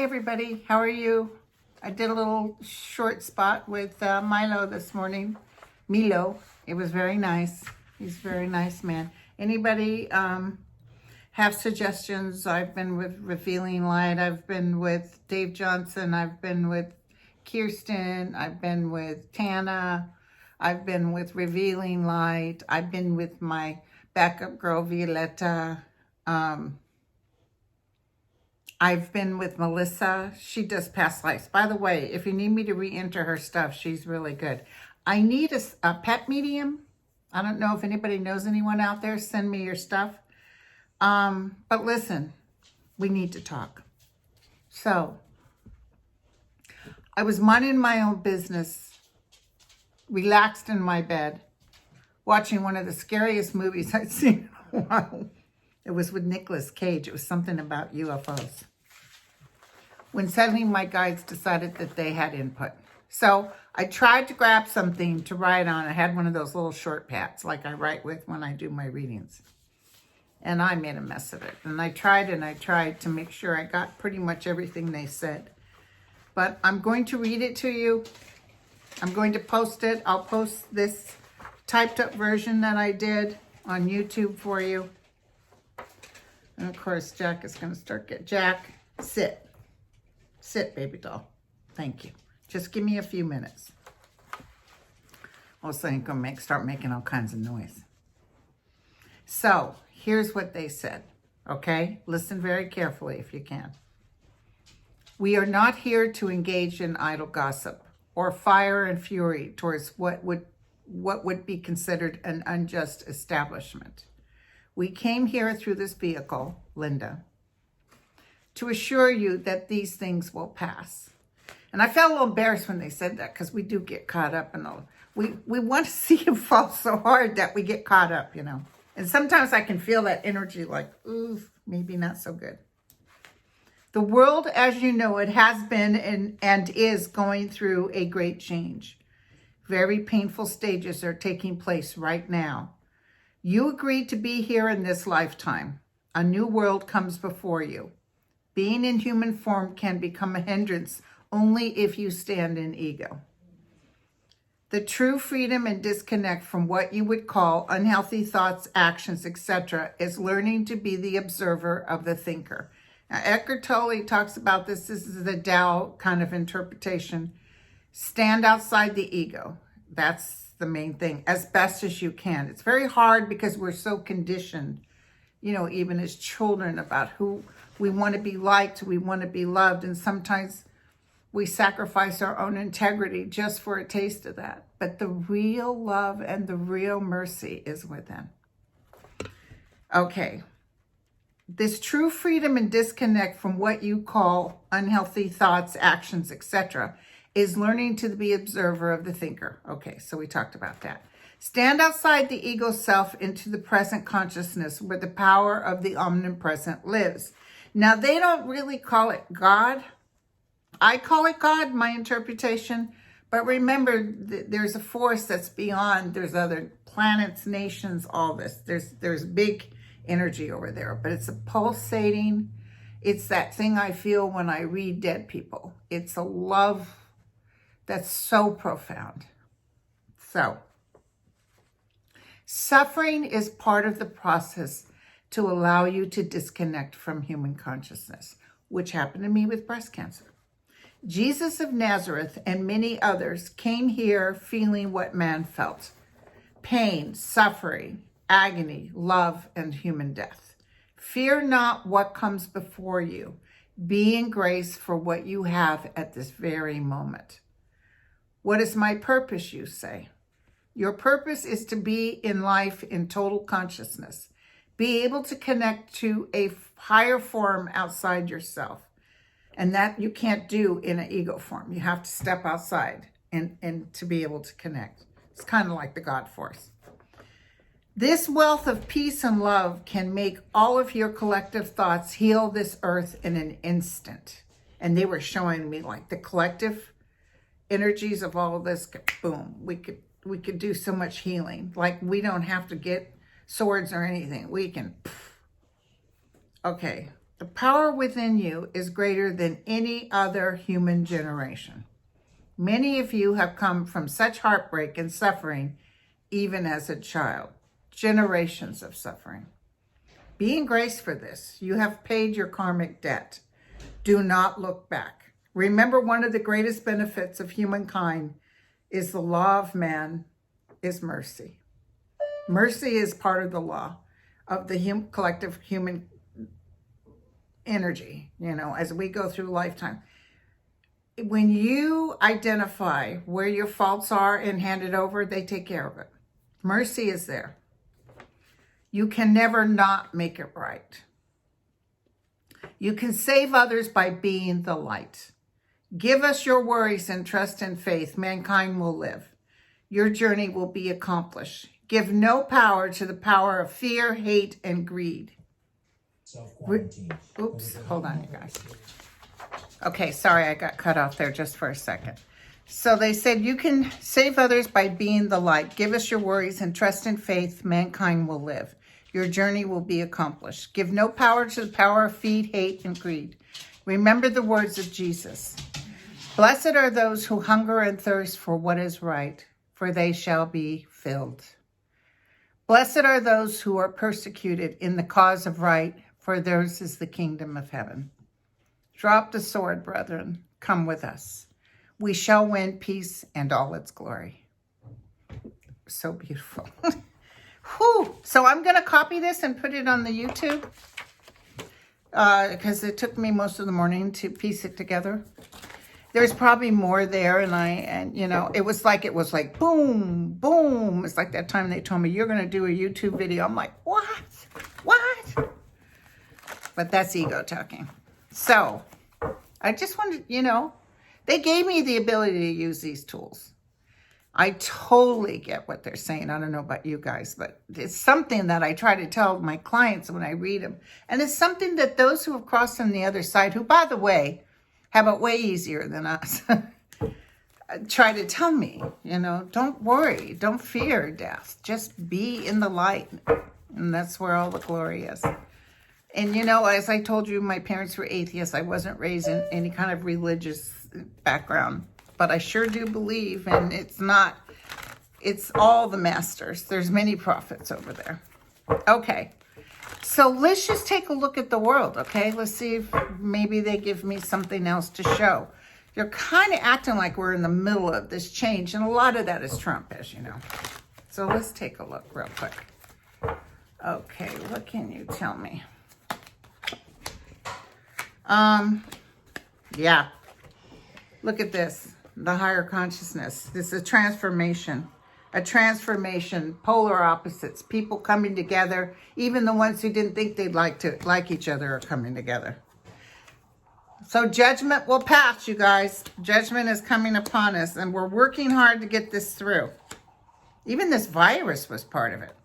Everybody, how are you? I did a little short spot with Milo this morning. Milo, it was very nice. He's a very nice man. Anybody have suggestions? I've been with Revealing Light. I've been with Dave Johnson. I've been with Kirsten. I've been with Tana. I've been with Revealing Light. I've been with my backup girl, Violetta. I've been with Melissa. She does past lives. By the way, if you need me to re-enter her stuff, she's really good. I need a pet medium. I don't know if anybody knows anyone out there. Send me your stuff. But listen, we need to talk. So, I was minding my own business, relaxed in my bed, watching one of the scariest movies I'd seen in a while. It was with Nicolas Cage. It was something about UFOs. When suddenly my guides decided that they had input. So I tried to grab something to write on. I had one of those little short pads like I write with when I do my readings. And I made a mess of it. And I tried to make sure I got pretty much everything they said. But I'm going to read it to you. I'm going to post it. I'll post this typed up version that I did on YouTube for you. And of course, Jack is going to Jack, sit. Sit, baby doll. Thank you. Just give me a few minutes. Also, I'm going to start making all kinds of noise. So, here's what they said. Okay? Listen very carefully if you can. We are not here to engage in idle gossip or fire and fury towards what would be considered an unjust establishment. We came here through this vehicle, Linda, to assure you that these things will pass. And I felt a little embarrassed when they said that because we do get caught up in all. We want to see him fall so hard that we get caught up, you know. And sometimes I can feel that energy like, ooh, maybe not so good. The world, as you know, it has been and is going through a great change. Very painful stages are taking place right now. You agreed to be here in this lifetime. A new world comes before you. Being in human form can become a hindrance only if you stand in ego. The true freedom and disconnect from what you would call unhealthy thoughts, actions, etc. is learning to be the observer of the thinker. Now, Eckhart Tolle talks about this. This is the Tao kind of interpretation. Stand outside the ego. That's the main thing, as best as you can. It's very hard because we're so conditioned, you know, even as children, about who we want to be liked, we want to be loved, and sometimes we sacrifice our own integrity just for a taste of that. But the real love and the real mercy is within. Okay. This true freedom and disconnect from what you call unhealthy thoughts, actions, etc. is learning to be observer of the thinker. Okay, so we talked about that. Stand outside the ego self into the present consciousness where the power of the omnipresent lives. Now, they don't really call it God. I call it God, my interpretation. But remember, there's a force that's beyond. There's other planets, nations, all this. There's big energy over there. But it's a pulsating. It's that thing I feel when I read dead people. It's a love that's so profound. So, suffering is part of the process to allow you to disconnect from human consciousness, which happened to me with breast cancer. Jesus of Nazareth and many others came here feeling what man felt: pain, suffering, agony, love, and human death. Fear not what comes before you. Be in grace for what you have at this very moment. What is my purpose, you say? Your purpose is to be in life in total consciousness. Be able to connect to a higher form outside yourself. And that you can't do in an ego form. You have to step outside and to be able to connect. It's kind of like the God force. This wealth of peace and love can make all of your collective thoughts heal this earth in an instant. And they were showing me like the collective energies of all of this. Boom. We could do so much healing. Like we don't have to get swords or anything. We can. Okay. The power within you is greater than any other human generation. Many of you have come from such heartbreak and suffering, even as a child. Generations of suffering. Be in grace for this. You have paid your karmic debt. Do not look back. Remember, one of the greatest benefits of humankind is the law of man is mercy. Mercy is part of the law of the collective human energy, as we go through lifetime. When you identify where your faults are and hand it over, they take care of it. Mercy is there. You can never not make it right. You can save others by being the light. Give us your worries and trust and faith. Mankind will live. Your journey will be accomplished. Give no power to the power of fear, hate, and greed. Oops, hold on, you guys. Okay, sorry, I got cut off there just for a second. So they said, you can save others by being the light. Give us your worries and trust and faith. Mankind will live. Your journey will be accomplished. Give no power to the power of fear, hate, and greed. Remember the words of Jesus. Blessed are those who hunger and thirst for what is right, for they shall be filled. Blessed are those who are persecuted in the cause of right, for theirs is the kingdom of heaven. Drop the sword, brethren. Come with us. We shall win peace and all its glory. So beautiful. Whew. So I'm going to copy this and put it on the YouTube because it took me most of the morning to piece it together. There's probably more there, and it was like boom, boom. It's like that time they told me, you're going to do a YouTube video. I'm like, what? But that's ego talking. So I just wanted, they gave me the ability to use these tools. I totally get what they're saying. I don't know about you guys, but it's something that I try to tell my clients when I read them. And it's something that those who have crossed on the other side, who, by the way, have it way easier than us, try to tell me, don't worry, don't fear death. Just be in the light. And that's where all the glory is. And, as I told you, my parents were atheists. I wasn't raised in any kind of religious background. But I sure do believe, and it's all the masters. There's many prophets over there. Okay. So let's just take a look at the world, okay? Let's see if maybe they give me something else to show. You're kind of acting like we're in the middle of this change, and a lot of that is Trump, as you know. So let's take a look real quick. Okay, what can you tell me? Yeah. Look at this. The higher consciousness. This is a transformation, polar opposites, people coming together. Even the ones who didn't think they'd like each other are coming together. So judgment will pass, you guys. Judgment is coming upon us, and we're working hard to get this through. Even this virus was part of it.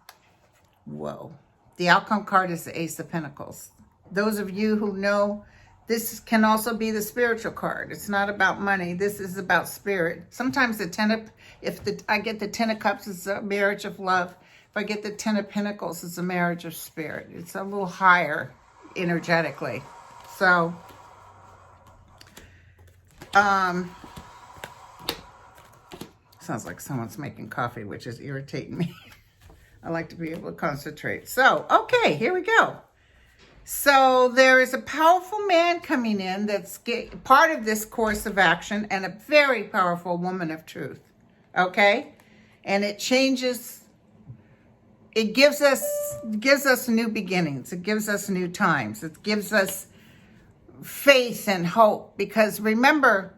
Whoa. The outcome card is the Ace of Pentacles. Those of you who know, this can also be the spiritual card. It's not about money. This is about spirit. Sometimes I get the Ten of Cups, it's a marriage of love. If I get the Ten of Pentacles, it's a marriage of spirit. It's a little higher energetically. So, sounds like someone's making coffee, which is irritating me. I like to be able to concentrate. So, okay, here we go. So there is a powerful man coming in that's part of this course of action, and a very powerful woman of truth. Okay? And it changes, it gives us new beginnings. It gives us new times. It gives us faith and hope. Because remember,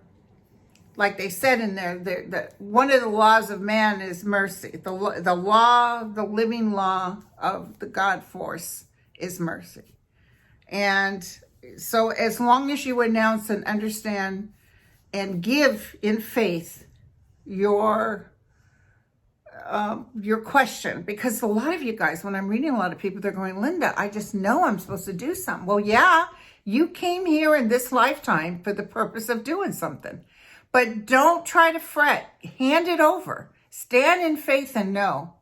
like they said in there, that one of the laws of man is mercy. The living law of the God force is mercy. And so as long as you announce and understand and give in faith your question, because a lot of you guys, when I'm reading a lot of people, they're going, Linda, I just know I'm supposed to do something. Well, yeah, you came here in this lifetime for the purpose of doing something. But don't try to fret. Hand it over. Stand in faith and know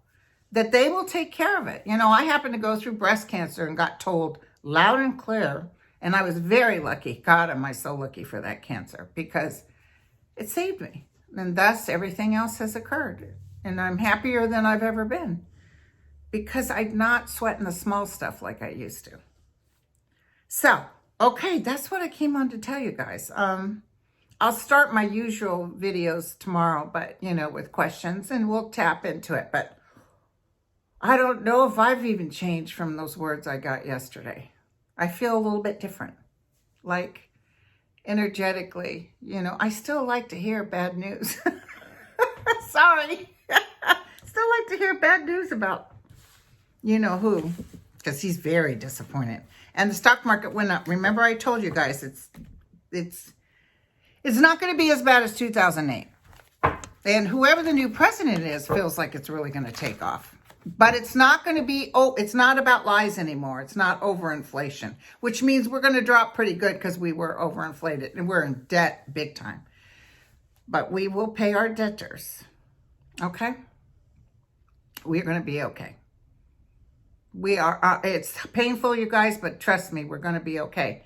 that they will take care of it. You know, I happened to go through breast cancer and got told loud and clear, and I was very lucky. God, am I so lucky for that cancer, because it saved me. And thus, everything else has occurred. And I'm happier than I've ever been, because I'm not sweating the small stuff like I used to. So, okay, that's what I came on to tell you guys. I'll start my usual videos tomorrow, but, you know, with questions, and we'll tap into it. But I don't know if I've even changed from those words I got yesterday. I feel a little bit different. Like, energetically, you know, I still like to hear bad news. Sorry. Still like to hear bad news about, you know who, because he's very disappointed. And the stock market went up. Remember, I told you guys it's not going to be as bad as 2008. And whoever the new president is feels like it's really going to take off. But it's not going to be, it's not about lies anymore. It's not overinflation, which means we're going to drop pretty good, because we were overinflated and we're in debt big time. But we will pay our debtors. Okay? We're going to be okay. We are, it's painful, you guys, but trust me, we're going to be okay.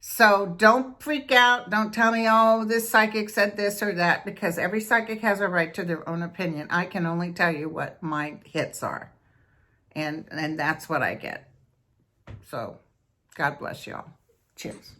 So don't freak out. Don't tell me, oh, this psychic said this or that, because every psychic has a right to their own opinion. I can only tell you what my hits are. And that's what I get. So God bless y'all. Cheers.